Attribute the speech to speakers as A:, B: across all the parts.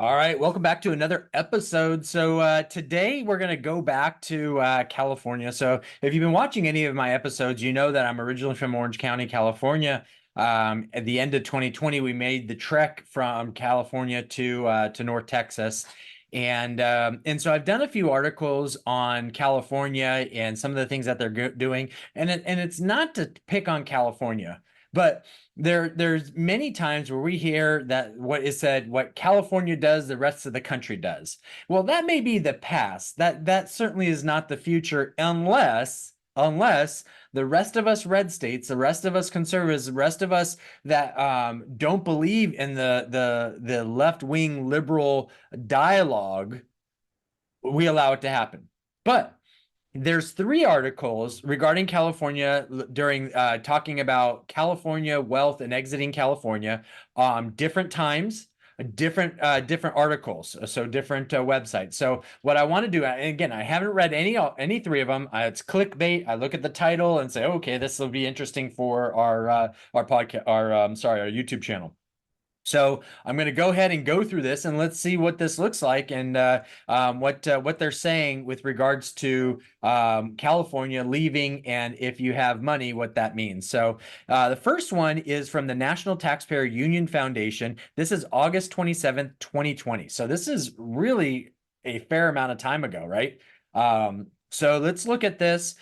A: All right, welcome back to another episode. Today we're going to go back to California. So if you've been watching any of my episodes, you know that I'm originally from Orange County, California. At the end of 2020, we made the trek from California to North Texas. And so I've done a few articles on California and some of the things that they're doing. And it's not to pick on California, but there's many times where we hear that what is said, what California does, the rest of the country does. Well, that may be the past. That certainly is not the future unless the rest of us red states, the rest of us conservatives, the rest of us that don't believe in the left-wing liberal dialogue, we allow it to happen. But there's three articles regarding California during talking about California wealth and exiting California, different times, different articles, so different websites. So what I want to do, and again, I haven't read any three of them. It's clickbait. I look at the title and say, okay, this will be interesting for our podcast, our YouTube channel. So I'm going to go ahead and go through this and let's see what this looks like and what they're saying with regards to California leaving and if you have money, what that means. So the first one is from the National Taxpayer Union Foundation. This is August 27th, 2020. So this is really a fair amount of time ago, right? So let's look at this.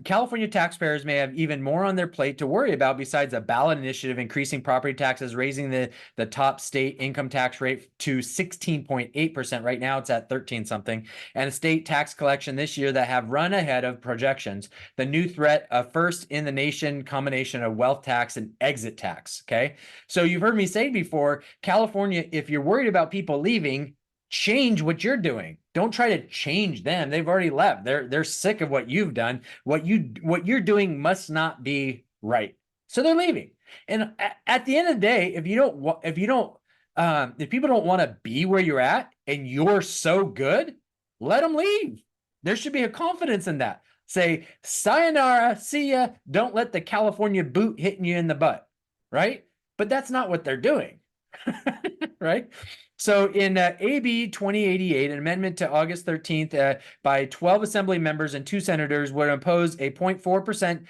A: California taxpayers may have even more on their plate to worry about besides a ballot initiative increasing property taxes, raising the top state income tax rate to 16.8%. Right now it's at 13 something, and a state tax collection this year that have run ahead of projections. The new threat, a first in the nation combination of wealth tax and exit tax. Okay. So you've heard me say before, California, if you're worried about people leaving, change what you're doing. Don't try to change them. They've already left. They're sick of what you've done. What you're doing must not be right. So they're leaving. And at the end of the day, if people don't want to be where you're at and you're so good, let them leave. There should be a confidence in that. Say, sayonara, see ya. Don't let the California boot hitting you in the butt, right? But that's not what they're doing, right? So in AB 2088, an amendment to August 13th by 12 assembly members and 2 senators would impose a 0.4%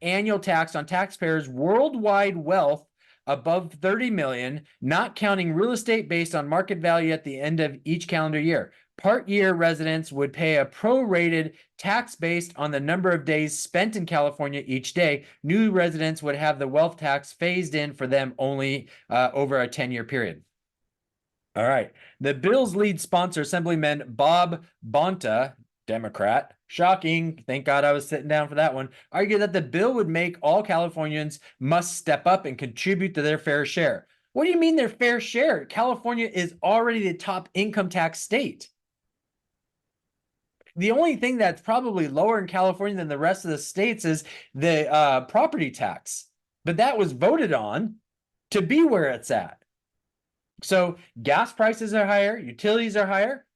A: annual tax on taxpayers' worldwide wealth above 30 million, not counting real estate based on market value at the end of each calendar year. Part year residents would pay a prorated tax based on the number of days spent in California each day. New residents would have the wealth tax phased in for them only over a 10-year period. All right. The bill's lead sponsor, Assemblyman Bob Bonta, Democrat, shocking, thank God I was sitting down for that one, argued that the bill would make all Californians must step up and contribute to their fair share. What do you mean their fair share? California is already the top income tax state. The only thing that's probably lower in California than the rest of the states is the property tax. But that was voted on to be where it's at. So gas prices are higher, utilities are higher,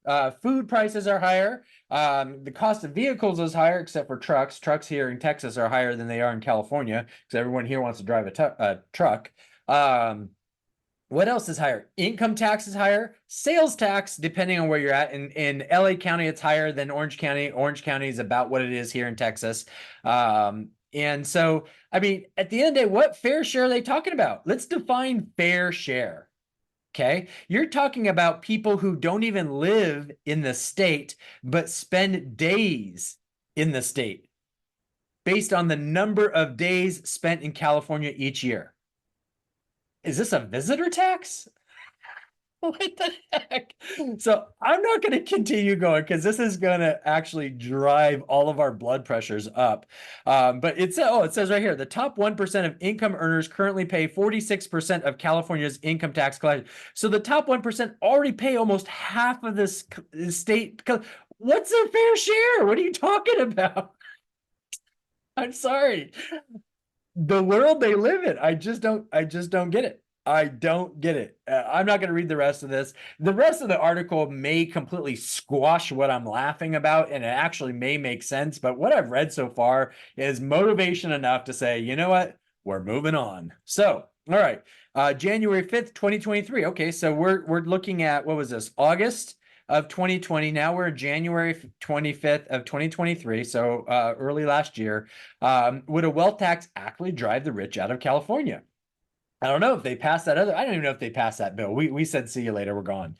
A: food prices are higher, the cost of vehicles is higher, except for trucks. Trucks here in Texas are higher than they are in California because everyone here wants to drive a truck. What else is higher? Income tax is higher. Sales tax, depending on where you're at. In LA County, it's higher than Orange County. Orange County is about what it is here in Texas. And so, I mean, at the end of the day, what fair share are they talking about? Let's define fair share. Okay, you're talking about people who don't even live in the state, but spend days in the state based on the number of days spent in California each year. Is this a visitor tax? What the heck? So I'm not going to continue going because this is going to actually drive all of our blood pressures up. But it says right here, the top 1% of income earners currently pay 46% of California's income tax collection. So the top 1% already pay almost half of this state. What's their fair share? What are you talking about? I'm sorry. The world they live in, I just don't get it. I don't get it. I'm not going to read the rest of this. The rest of the article may completely squash what I'm laughing about, and it actually may make sense. But what I've read so far is motivation enough to say, you know what? We're moving on. So All right. January 5th, 2023. Okay, so we're looking at, what was this? August of 2020. Now we're January 25th of 2023. So early last year. Would a wealth tax actually drive the rich out of California? I don't know if they passed that other. I don't even know if they passed that bill. We said see you later. We're gone.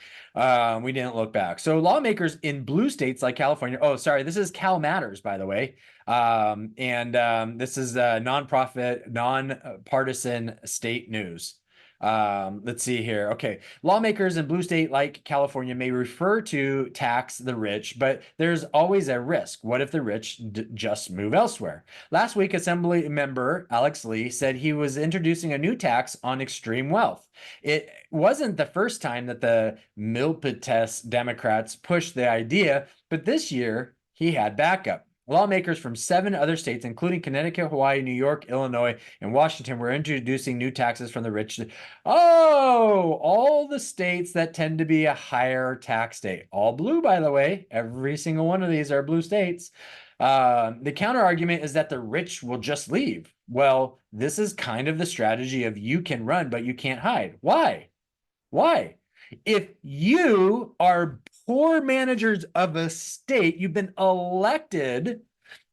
A: We didn't look back. So lawmakers in blue states like California. Oh, sorry. This is Cal Matters, by the way. This is nonprofit, non-partisan state news. Let's see here. Okay. Lawmakers in blue state like California may refer to tax the rich, but there's always a risk. What if the rich just move elsewhere? Last week, Assembly member Alex Lee said he was introducing a new tax on extreme wealth. It wasn't the first time that the Milpitas Democrats pushed the idea, but this year he had backup. Lawmakers from 7 other states, including Connecticut, Hawaii, New York, Illinois, and Washington, were introducing new taxes from the rich. Oh, all the states that tend to be a higher tax state. All blue, by the way. Every single one of these are blue states. The counter argument is that the rich will just leave. Well, this is kind of the strategy of you can run, but you can't hide. Why? Why? If you are poor managers of a state, you've been elected,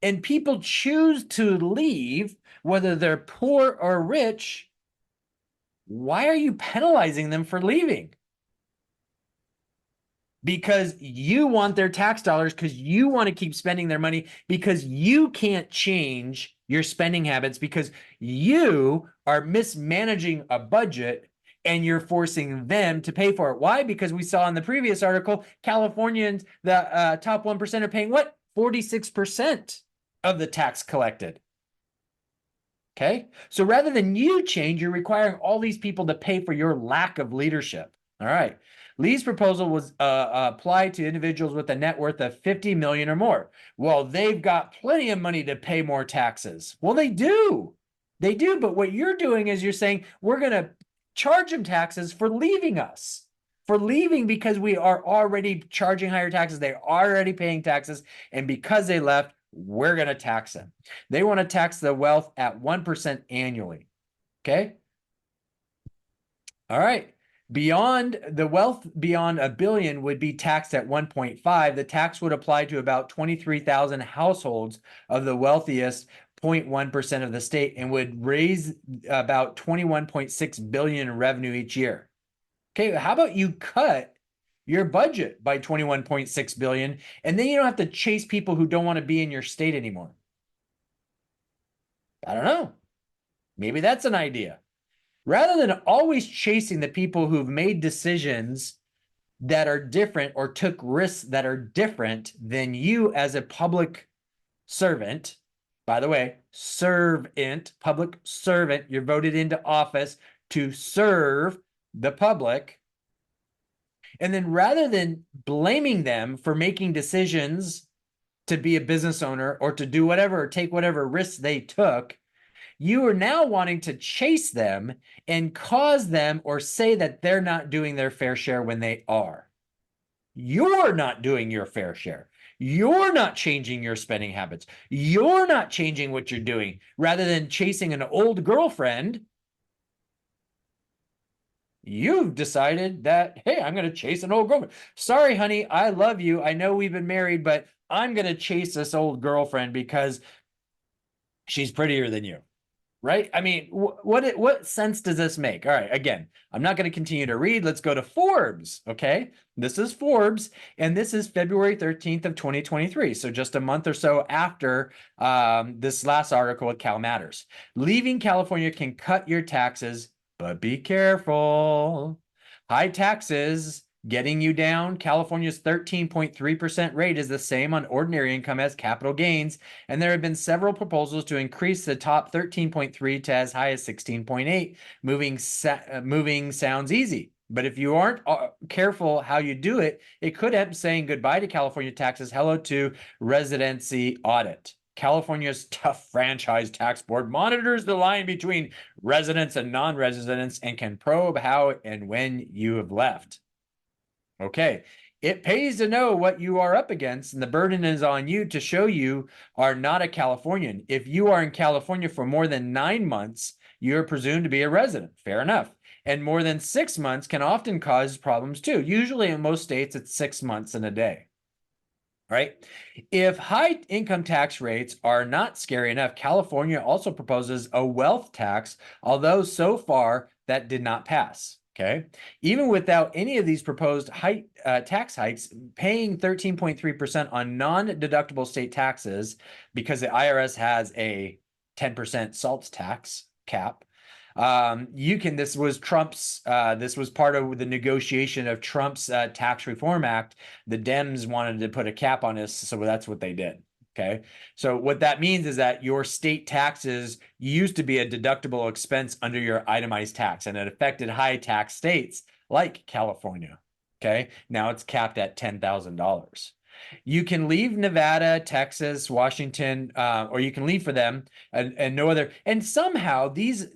A: and people choose to leave, whether they're poor or rich, why are you penalizing them for leaving? Because you want their tax dollars, because you want to keep spending their money, because you can't change your spending habits, because you are mismanaging a budget and you're forcing them to pay for it. Why? Because we saw in the previous article, Californians, the top 1% are paying what? 46% of the tax collected. Okay. So rather than you change, you're requiring all these people to pay for your lack of leadership. All right. Lee's proposal was applied to individuals with a net worth of 50 million or more. Well, they've got plenty of money to pay more taxes. Well, they do. They do. But what you're doing is you're saying we're going to charge them taxes for leaving us, for leaving because we are already charging higher taxes. They're already paying taxes. And because they left, we're going to tax them. They want to tax the wealth at 1% annually. Okay. All right. Beyond the wealth beyond $1 billion would be taxed at 1.5. The tax would apply to about 23,000 households of the wealthiest 0.1% of the state and would raise about 21.6 billion in revenue each year. Okay, how about you cut your budget by 21.6 billion, and then you don't have to chase people who don't want to be in your state anymore? I don't know. Maybe that's an idea. Rather than always chasing the people who've made decisions that are different or took risks that are different than you as a public servant. By the way, servant, public servant, you're voted into office to serve the public. And then rather than blaming them for making decisions to be a business owner or to do whatever or take whatever risks they took, you are now wanting to chase them and cause them or say that they're not doing their fair share when they are. You're not doing your fair share. You're not changing your spending habits. You're not changing what you're doing. Rather than chasing an old girlfriend, you've decided that, hey, I'm going to chase an old girlfriend. Sorry, honey, I love you. I know we've been married, but I'm going to chase this old girlfriend because she's prettier than you. Right? I mean, what sense does this make? All right, again, I'm not going to continue to read. Let's go to Forbes, okay? This is Forbes, and this is February 13th of 2023, so just a month or so after this last article at Cal Matters. Leaving California can cut your taxes, but be careful. High taxes getting you down. California's 13.3% rate is the same on ordinary income as capital gains, and there have been several proposals to increase the top 13.3 to as high as 16.8. Moving sounds easy, but if you aren't careful how you do it, it could end up saying goodbye to California taxes, hello to residency audit. California's tough franchise tax board monitors the line between residents and non-residents and can probe how and when you have left. Okay, it pays to know what you are up against, and the burden is on you to show you are not a Californian. If you are in California for more than 9 months, you're presumed to be a resident. Fair enough. And more than 6 months can often cause problems too. Usually in most states, it's 6 months and a day. Right? If high income tax rates are not scary enough, California also proposes a wealth tax, although so far that did not pass. Okay. Even without any of these proposed tax hikes, paying 13.3% on non-deductible state taxes, because the IRS has a 10% SALT tax cap. This was this was part of the negotiation of Trump's Tax Reform Act. The Dems wanted to put a cap on this, so that's what they did. Okay. So what that means is that your state taxes used to be a deductible expense under your itemized tax, and it affected high tax states like California. Okay. Now it's capped at $10,000. You can leave Nevada, Texas, Washington, or you can leave for them and no other. And somehow these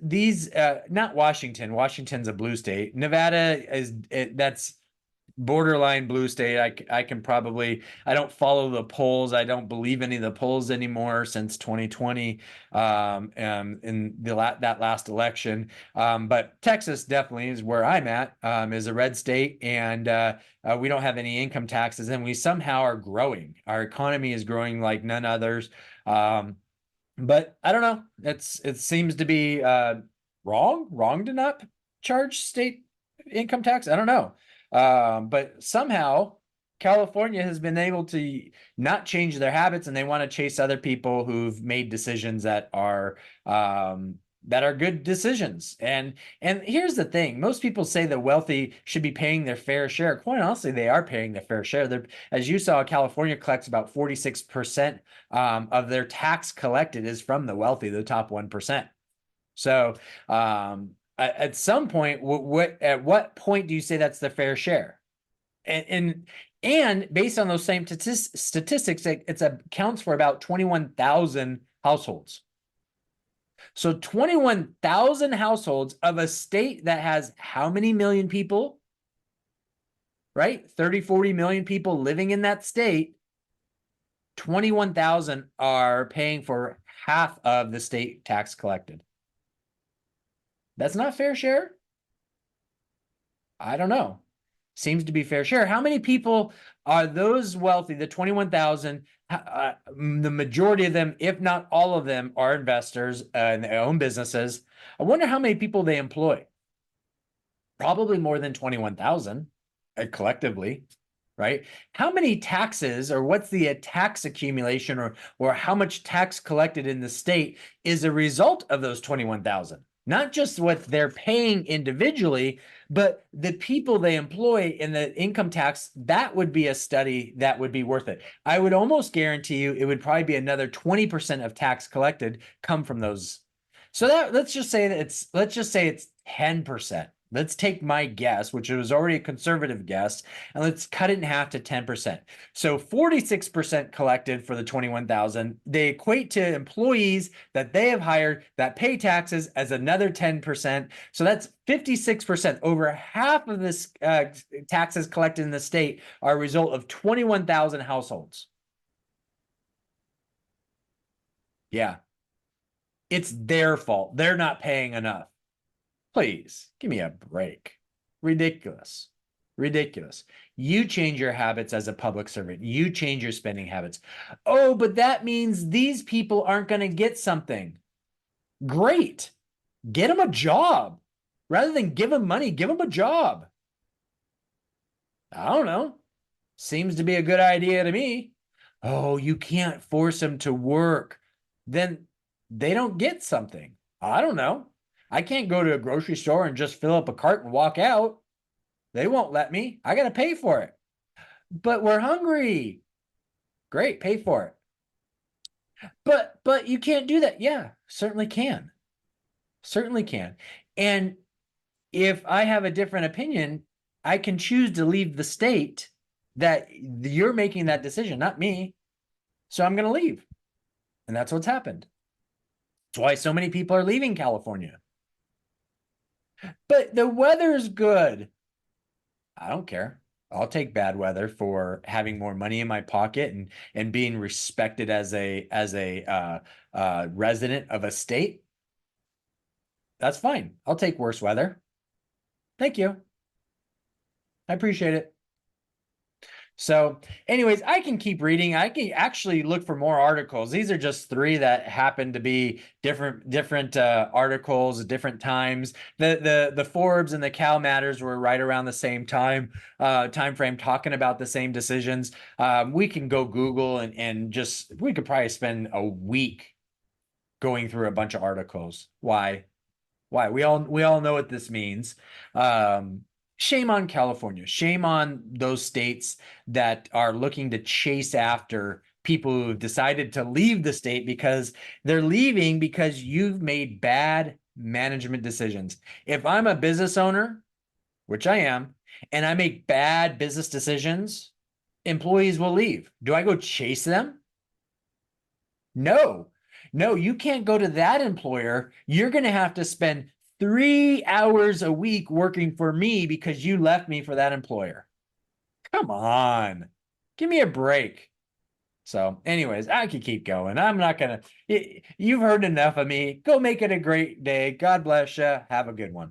A: not Washington. Washington's a blue state. Nevada that's borderline blue state. I can probably, I don't follow the polls. I don't believe any of the polls anymore since 2020 in that last election. But Texas definitely is where I'm at, is a red state, and we don't have any income taxes, and we somehow are growing. Our economy is growing like none others. But I don't know. It seems to be wrong to not charge state income tax. I don't know. But somehow California has been able to not change their habits, and they want to chase other people who've made decisions that are good decisions. And here's the thing: most people say the wealthy should be paying their fair share. Quite honestly, they are paying their fair share. As you saw, California collects about 46% of their tax collected is from the wealthy, the top 1%. So at some point, at what point do you say that's the fair share? And based on those same statistics, it accounts for about 21,000 households. So 21,000 households of a state that has how many million people? Right? 30, 40 million people living in that state. 21,000 are paying for half of the state tax collected. That's not fair share? I don't know. Seems to be fair share. How many people are those wealthy, the 21,000? The majority of them, if not all of them, are investors and they own businesses. I wonder how many people they employ. Probably more than 21,000 collectively, right? How many taxes, or what's the tax accumulation, or how much tax collected in the state is a result of those 21,000? Not just what they're paying individually, but the people they employ in the income tax. That would be a study that would be worth it. I would almost guarantee you it would probably be another 20% of tax collected come from those. So let's just say it's 10%. Let's take my guess, which was already a conservative guess, and let's cut it in half to 10%. So 46% collected for the 21,000. They equate to employees that they have hired that pay taxes as another 10%. So that's 56%. Over half of this taxes collected in the state are a result of 21,000 households. Yeah. It's their fault. They're not paying enough. Please give me a break. Ridiculous. Ridiculous. You change your habits as a public servant. You change your spending habits. Oh, but that means these people aren't going to get something. Great. Get them a job. Rather than give them money, give them a job. I don't know. Seems to be a good idea to me. Oh, you can't force them to work. Then they don't get something. I don't know. I can't go to a grocery store and just fill up a cart and walk out. They won't let me. I got to pay for it. But we're hungry. Great, pay for it. But you can't do that. Yeah, certainly can. Certainly can. And if I have a different opinion, I can choose to leave the state that you're making that decision, not me. So I'm going to leave. And that's what's happened. That's why so many people are leaving California. But the weather's good. I don't care. I'll take bad weather for having more money in my pocket and being respected as a resident of a state. That's fine. I'll take worse weather. Thank you. I appreciate it. So, anyways, I can keep reading. I can actually look for more articles. These are just three that happen to be different articles at different times. The Forbes and the Cal Matters were right around the same time frame, talking about the same decisions. We can go Google and just we could probably spend a week going through a bunch of articles. Why? Why? We all know what this means. Um, Shame on California. Shame on those states that are looking to chase after people who've decided to leave the state because they're leaving because you've made bad management decisions. If I'm a business owner, which I am, and I make bad business decisions, employees will leave. Do I go chase them? No, no, you can't go to that employer. You're going to have to spend 3 hours a week working for me because you left me for that employer. Come on, give me a break. So, anyways, I could keep going. I'm not going to, you've heard enough of me. Go make it a great day. God bless you. Have a good one.